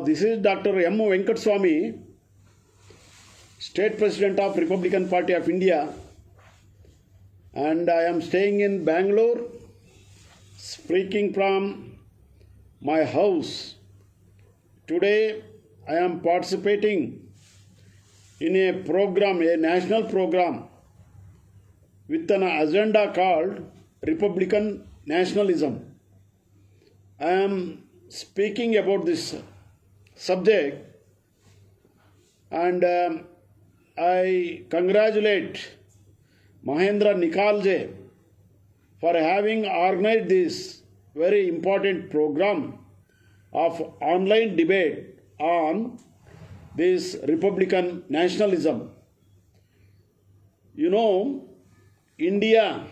This is Dr. M. Venkataswamy, State President of Republican Party of India, and I am staying in Bangalore, speaking from my house. Today, I am participating in a program, a national program, with an agenda called Republican Nationalism. I am speaking about this subject, and I congratulate Mahendra Nikalje for having organized this very important program of online debate on this Republican nationalism. You know, India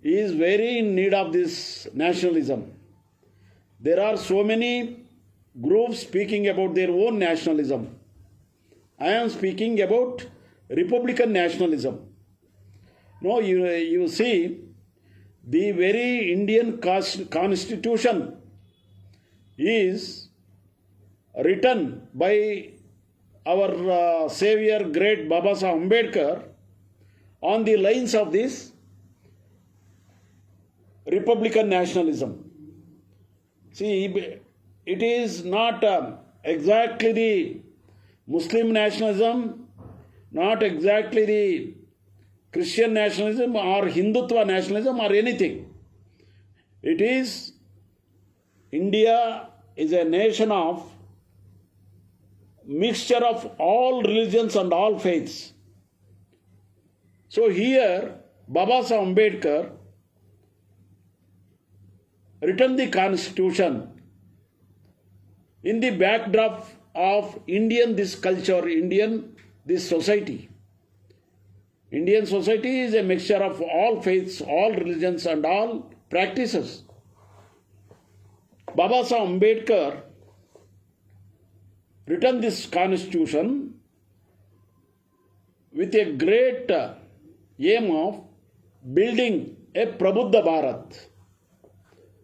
is very in need of this nationalism. There are so many groups speaking about their own nationalism. I am speaking about Republican nationalism. No, you see, the very Indian constitution is written by our savior, great Babasaheb Ambedkar, on the lines of this Republican nationalism. See, it is not exactly the Muslim nationalism, not exactly the Christian nationalism or Hindutva nationalism or anything. It is India is a nation of mixture of all religions and all faiths. So here, Babasaheb Ambedkar written the constitution in the backdrop of Indian this culture, Indian this society. Indian society is a mixture of all faiths, all religions and all practices. Babasaheb Ambedkar written this constitution with a great aim of building a Prabuddha Bharat.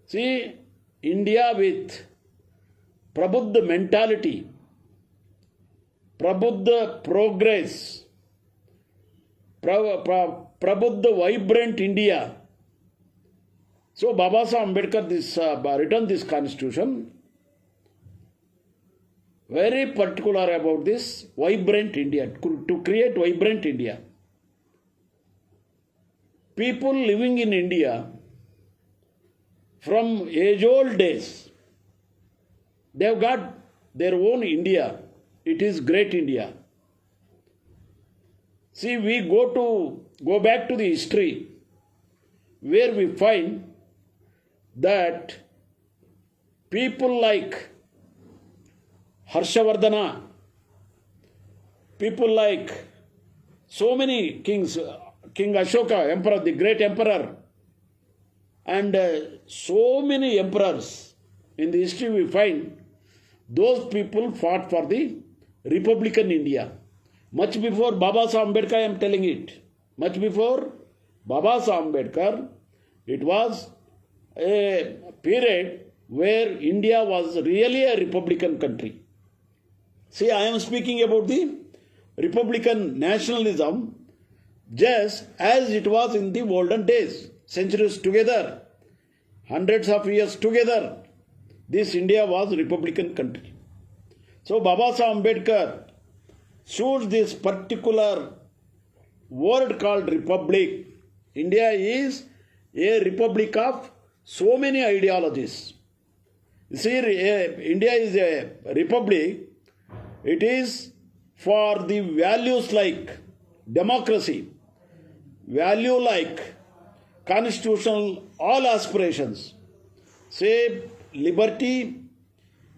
See, India with Prabuddha mentality, Prabuddha progress, Prabuddha vibrant India. So Babasaheb Ambedkar written this constitution very particular about this vibrant India, to create vibrant India. People living in India from age-old days, they have got their own India. It is great India. See, we go back to the history where we find that people like Harshavardhana, people like so many kings, King Ashoka, emperor, the great emperor, and so many emperors in the history we find, those people fought for the Republican India. Much before Babasaheb Ambedkar, I am telling it. Much before Babasaheb Ambedkar, it was a period where India was really a Republican country. See, I am speaking about the Republican nationalism just as it was in the olden days, centuries together, hundreds of years together. This India was a Republican country. So Babasaheb Ambedkar chose this particular word called republic. India is a republic of so many ideologies. You see, India is a republic. It is for the values like democracy, value like constitutional, all aspirations, say liberty,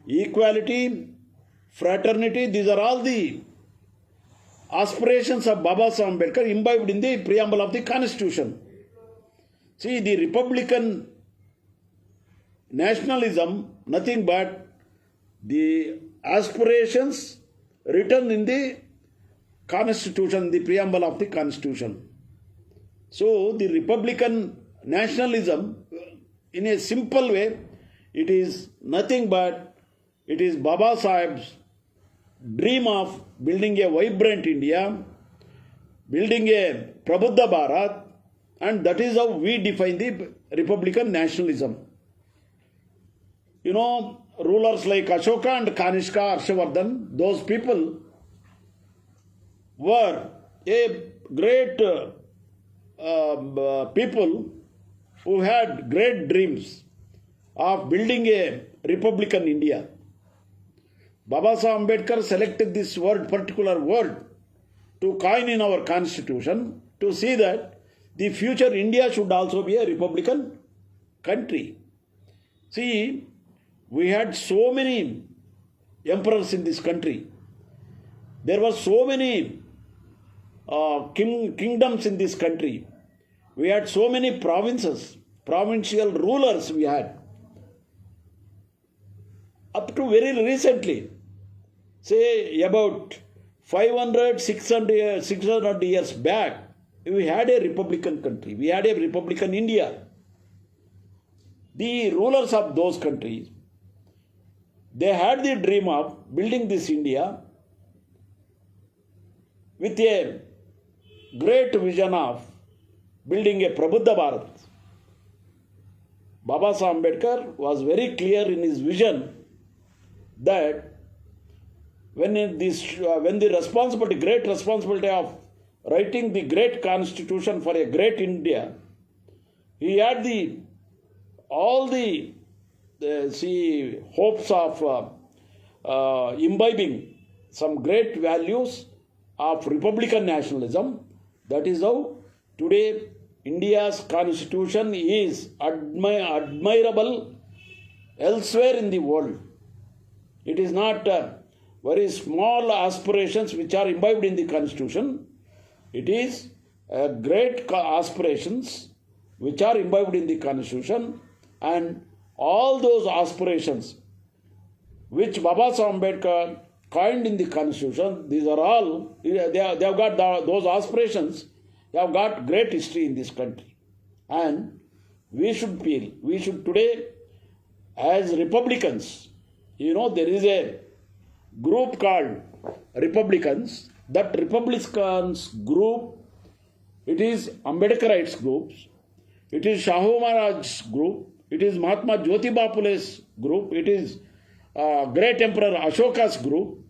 equality, fraternity, these are all the aspirations of Babasaheb Ambedkar imbibed in the preamble of the Constitution. See, the Republican nationalism, nothing but the aspirations written in the Constitution, the preamble of the Constitution. So, the Republican nationalism, in a simple way, it is nothing but It is Baba Sahib's dream of building a vibrant India, building a Prabuddha Bharat, and that is how we define the Republican nationalism. You know, rulers like Ashoka and Kanishka, Harshavardhan, those people were a great people who had great dreams of building a Republican India. Baba Sahib Ambedkar selected this word, particular word, to coin in our constitution to see that the future India should also be a Republican country. See, we had so many emperors in this country. There were so many kingdoms in this country. We had so many provinces, provincial rulers we had. Up to very recently, say about 500, 600 years back, we had a Republican country. We had a Republican India. The rulers of those countries, they had the dream of building this India with a great vision of building a Prabuddha Bharat. Baba Sahib Ambedkar was very clear in his vision that when the responsibility, great responsibility of writing the great constitution for a great India, he had all the hopes of imbibing some great values of Republican nationalism. That is how today India's constitution is admirable elsewhere in the world. It is not very small aspirations which are imbibed in the constitution. It is great aspirations which are imbibed in the constitution, and all those aspirations which Baba Sahib Ambedkar coined in the constitution, these are all, they have got those aspirations, they have got great history in this country. And we should today, as Republicans, you know, there is a group called Republicans. That Republicans group, it is Ambedkarites groups, it is Shahu Maharaj's group, it is Mahatma Jyotiba Phule's group, it is great Emperor Ashoka's group,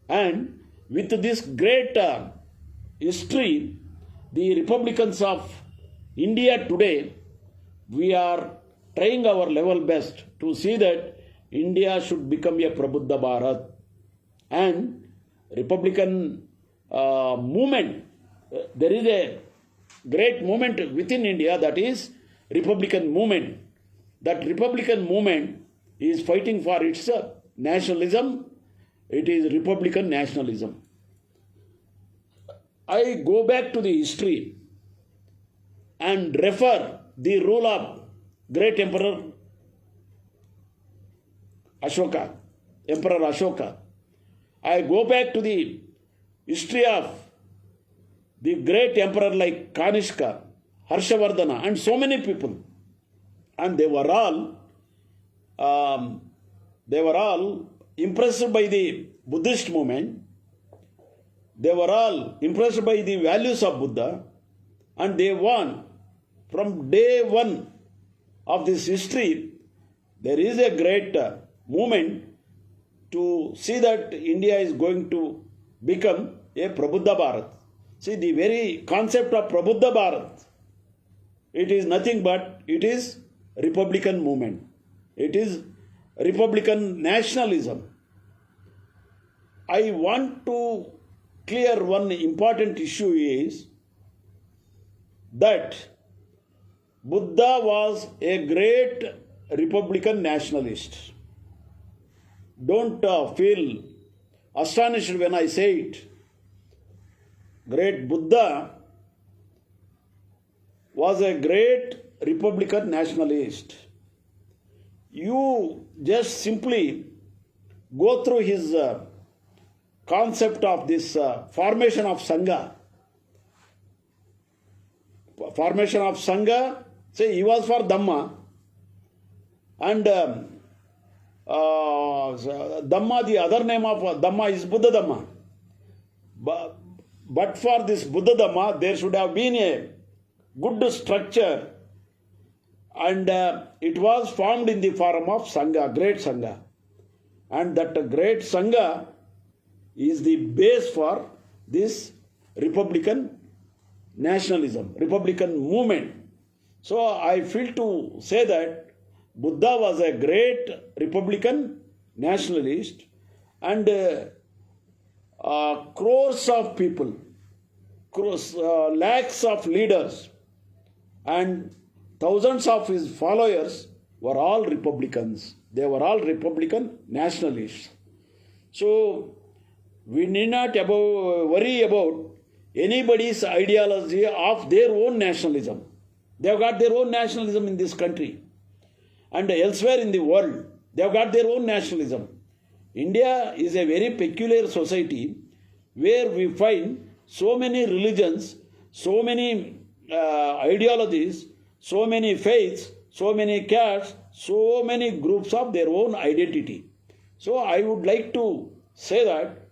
and with this great history, the Republicans of India today, we are trying our level best to see that India should become a Prabuddha Bharat. And Republican movement, there is a great movement within India, that is Republican movement. That Republican movement is fighting for its nationalism. It is Republican nationalism. I go back to the history and refer the rule of great Emperor Ashoka, Emperor Ashoka. I go back to the history of the great emperor like Kanishka, Harshavardhana, and so many people. And they were all impressed by the Buddhist movement. They were all impressed by the values of Buddha, and they won from day one of this history. There is a great movement to see that India is going to become a Prabuddha Bharat. See, the very concept of Prabuddha Bharat, it is nothing but it is Republican movement. It is Republican nationalism. I want to clear one important issue is that Buddha was a great Republican nationalist. Don't feel astonished when I say it. Great Buddha was a great Republican nationalist. You just simply go through his concept of this formation of Sangha. Formation of Sangha, say he was for Dhamma, and Dhamma, the other name of Dhamma is Buddha Dhamma. But for this Buddha Dhamma, there should have been a good structure, and it was formed in the form of Sangha, great Sangha. And that great Sangha is the base for this Republican nationalism, Republican movement. So I feel to say that Buddha was a great Republican nationalist, and crores of people, lakhs of leaders, and thousands of his followers were all Republicans. They were all Republican nationalists. So we need not worry about anybody's ideology of their own nationalism. They have got their own nationalism in this country and elsewhere in the world. They have got their own nationalism. India is a very peculiar society where we find so many religions, so many ideologies, so many faiths, so many castes, so many groups of their own identity. So I would like to say that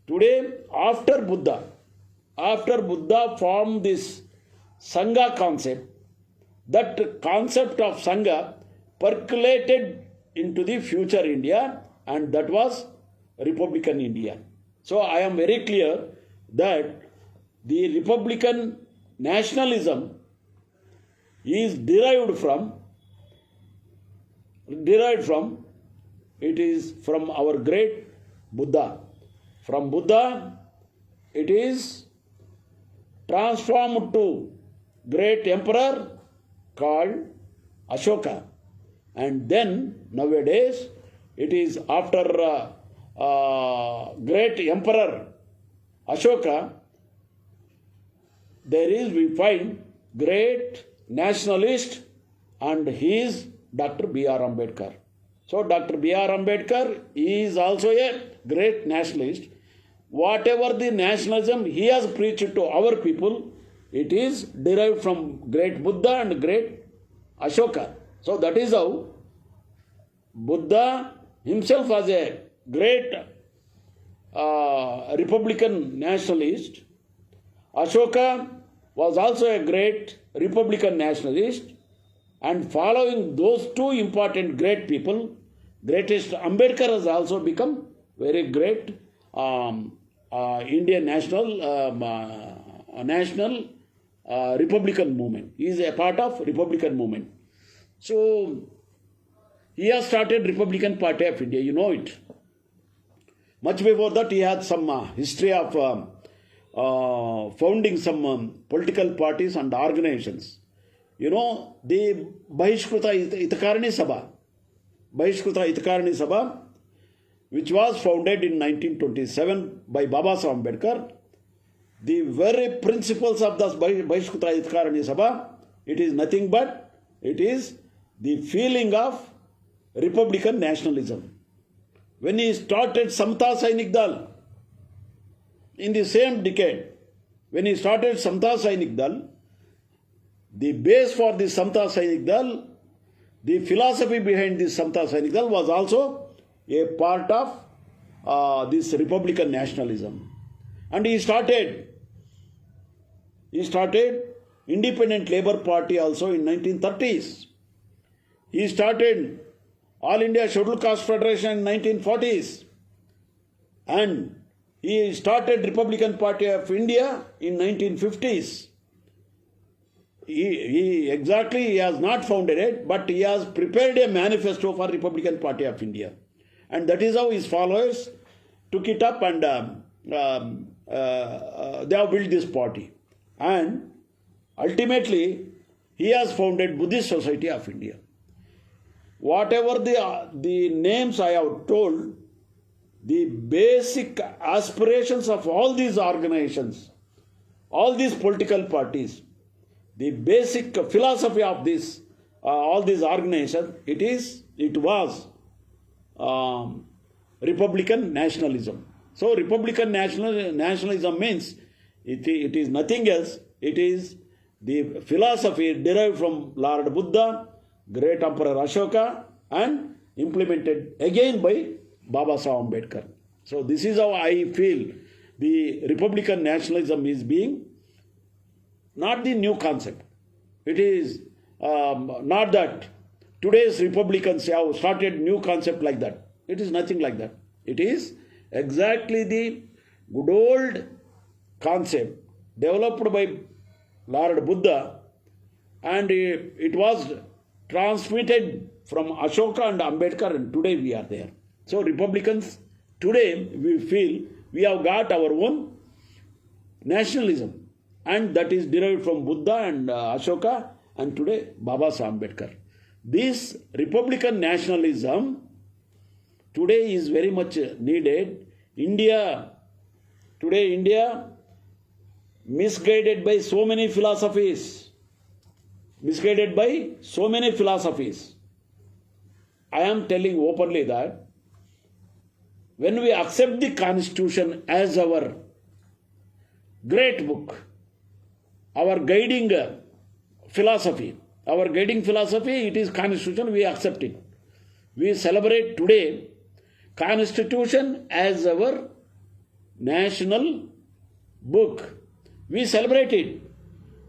today, after Buddha formed this Sangha concept, that concept of Sangha percolated into the future India, and that was Republican India. So I am very clear that the Republican nationalism is derived from it is from our great Buddha. From Buddha, it is transformed to great emperor called Ashoka. And then nowadays, it is after great emperor Ashoka, we find great nationalist, and he is Dr. B.R. Ambedkar. So Dr. B.R. Ambedkar is also a great nationalist. Whatever the nationalism he has preached to our people, it is derived from great Buddha and great Ashoka. So that is how Buddha himself was a great Republican nationalist. Ashoka was also a great Republican nationalist. And following those two important great people, greatest Ambedkar has also become very great Indian national Republican movement. He is a part of Republican movement. So he has started Republican Party of India. You know it. Much before that, he had some history of founding some political parties and organizations. You know, the Bahishkruta Itakarani Sabha, which was founded in 1927 by Baba Saheb Ambedkar, the very principles of the Bahishkruta Itakarani Sabha, it is nothing but, it is the feeling of Republican nationalism. When he started Samta Sainik Dal, in the same decade, when he started Samta Sainik Dal, the base for the Samta Sainik Dal, the philosophy behind this Samta Sainik Dal was also a part of this Republican nationalism. And he started Independent Labour Party also in 1930s. He started All India Scheduled Caste Federation in 1940s. And he started Republican Party of India in 1950s. He has not founded it, but he has prepared a manifesto for Republican Party of India. And that is how his followers took it up, and they have built this party. And ultimately, he has founded Buddhist Society of India. Whatever the names I have told, the basic aspirations of all these organizations, all these political parties, the basic philosophy of this, all these organizations, it was Republican nationalism. So Republican nationalism means it is nothing else. It is the philosophy derived from Lord Buddha, great Emperor Ashoka, and implemented again by Baba Saheb Ambedkar. So this is how I feel the Republican nationalism is being not the new concept. It is not that today's Republicans have started new concept like that. It is nothing like that. It is exactly the good old concept developed by Lord Buddha, and it was transmitted from Ashoka and Ambedkar, and today we are there. So Republicans, today we feel we have got our own nationalism, and that is derived from Buddha and Ashoka, and today Baba Saheb Ambedkar. This Republican nationalism today is very much needed. India, misguided by so many philosophies. Misguided by so many philosophies. I am telling openly that when we accept the Constitution as our great book, our guiding philosophy, it is Constitution, we accept it. We celebrate today Constitution as our national book. We celebrate it.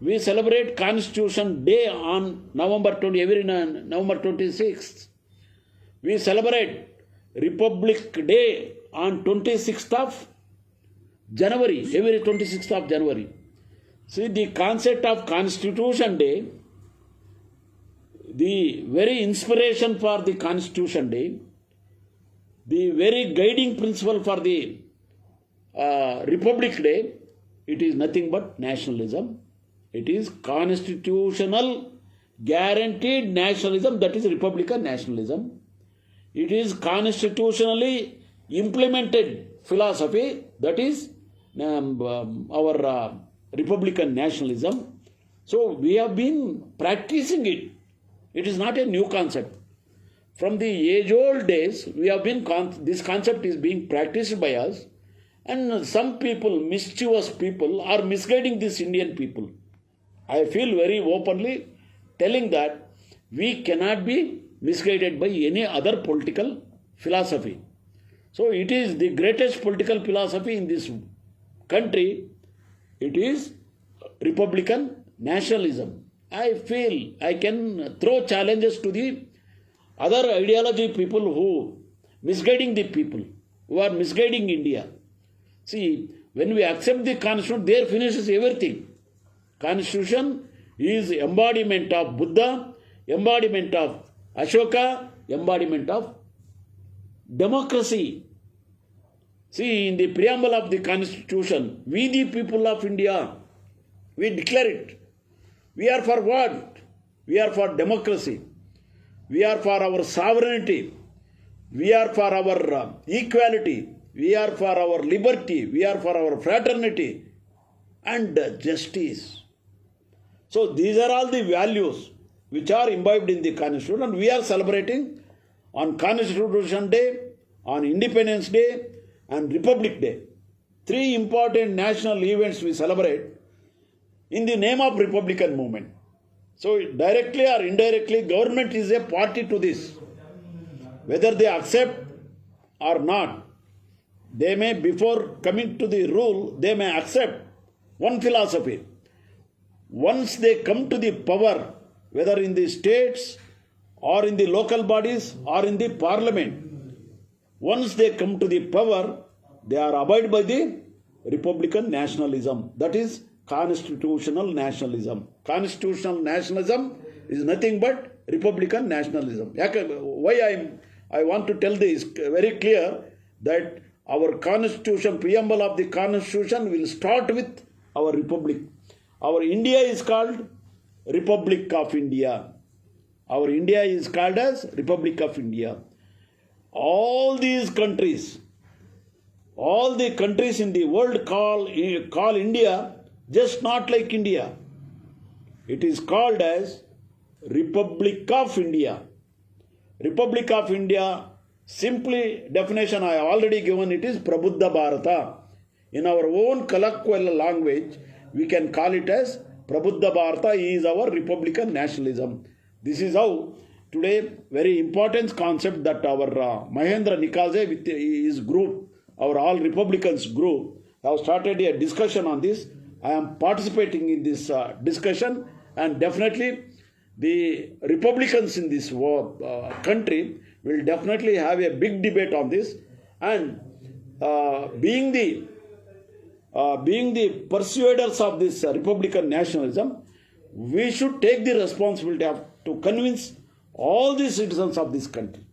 We celebrate Constitution Day on every November 26th. We celebrate Republic Day on 26th of January, every 26th of January. See, the concept of Constitution Day, the very inspiration for the Constitution Day, the very guiding principle for the Republic Day, it is nothing but nationalism. It is constitutional guaranteed nationalism, that is Republican nationalism. It is constitutionally implemented philosophy, that is our Republican nationalism. So we have been practicing it. It is not a new concept. From the age-old days, we have been this concept is being practiced by us, and some people, mischievous people, are misguiding these Indian people. I feel very openly telling that we cannot be misguided by any other political philosophy. So it is the greatest political philosophy in this country. It is Republican nationalism. I feel I can throw challenges to the other ideology people who misguiding the people, who are misguiding India. See, when we accept the Constitution, there finishes everything. Constitution is embodiment of Buddha, embodiment of Ashoka, embodiment of democracy. See, in the preamble of the Constitution, we the people of India, we declare it. We are for what? We are for democracy. We are for our sovereignty. We are for our equality. We are for our liberty. We are for our fraternity and justice. So these are all the values which are imbibed in the Constitution, and we are celebrating on Constitution Day, on Independence Day, and Republic Day. 3 important national events we celebrate in the name of Republican movement. So directly or indirectly, government is a party to this. Whether they accept or not, they may, before coming to the rule, they may accept one philosophy. Once they come to the power, whether in the states or in the local bodies or in the parliament, once they come to the power, they are abide by the Republican nationalism. That is constitutional nationalism. Constitutional nationalism is nothing but Republican nationalism. Why I want to tell this very clear, that our Constitution, preamble of the Constitution will start with our Republic. Our India is called Republic of India. Our India is called as Republic of India. All these countries, all the countries in the world call India just not like India. It is called as Republic of India. Republic of India, simply definition I have already given, it is Prabuddha Bharata. In our own colloquial language, we can call it as Prabuddha Bharata is our Republican nationalism. This is how today very important concept that our Mahendra Nikaze with his group, our all Republicans group, have started a discussion on this. I am participating in this discussion, and definitely the Republicans in this country will definitely have a big debate on this. And being the persuaders of this Republican nationalism, we should take the responsibility to convince all the citizens of this country,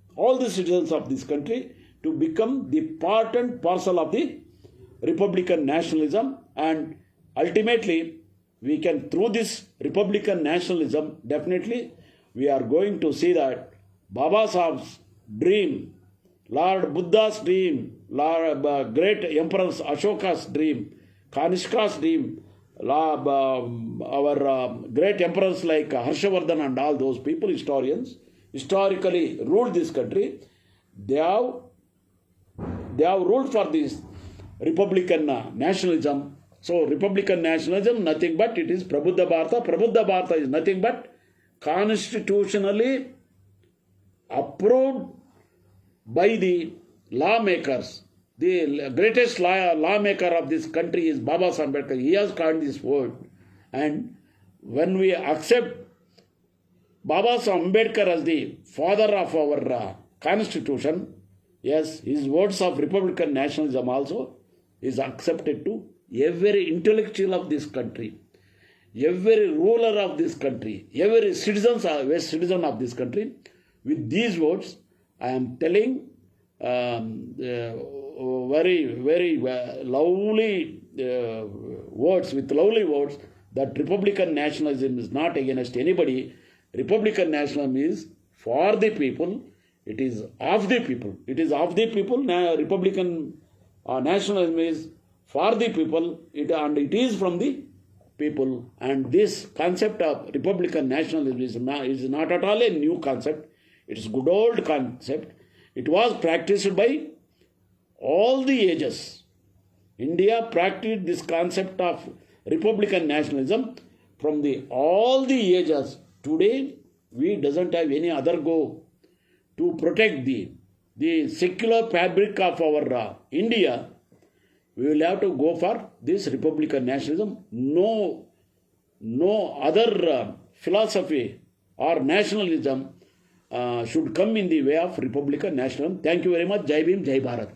to become the part and parcel of the Republican nationalism. And ultimately, we can, through this Republican nationalism, definitely we are going to see that Baba Sahib's dream, Lord Buddha's dream, great emperors Ashoka's dream, Kanishka's dream, our great emperors like Harshavardhan and all those people, historians, historically ruled this country. They have ruled for this Republican nationalism. So Republican nationalism, nothing but it is Prabuddha Bharata. Prabuddha Bharata is nothing but constitutionally approved by the lawmakers. The greatest lawmaker of this country is Baba Sahib Ambedkar. He has coined this word. And when we accept Baba Sahib Ambedkar as the father of our constitution, yes, his words of Republican nationalism also is accepted to every intellectual of this country, every ruler of this country, every citizen of this country. With these words, I am telling very lovely words, with lovely words, that Republican nationalism is not against anybody. Republican nationalism is for the people. It is of the people. It is of the people. Republican nationalism is for the people, and it is from the people. And this concept of Republican nationalism is not at all a new concept. It is a good old concept. It was practiced by all the ages. India practiced this concept of Republican nationalism from all the ages. Today, we doesn't have any other go to protect the secular fabric of our India. We will have to go for this Republican nationalism. No other philosophy or nationalism should come in the way of Republican nationalism. Thank you very much. Jai Bhim, Jai Bharat.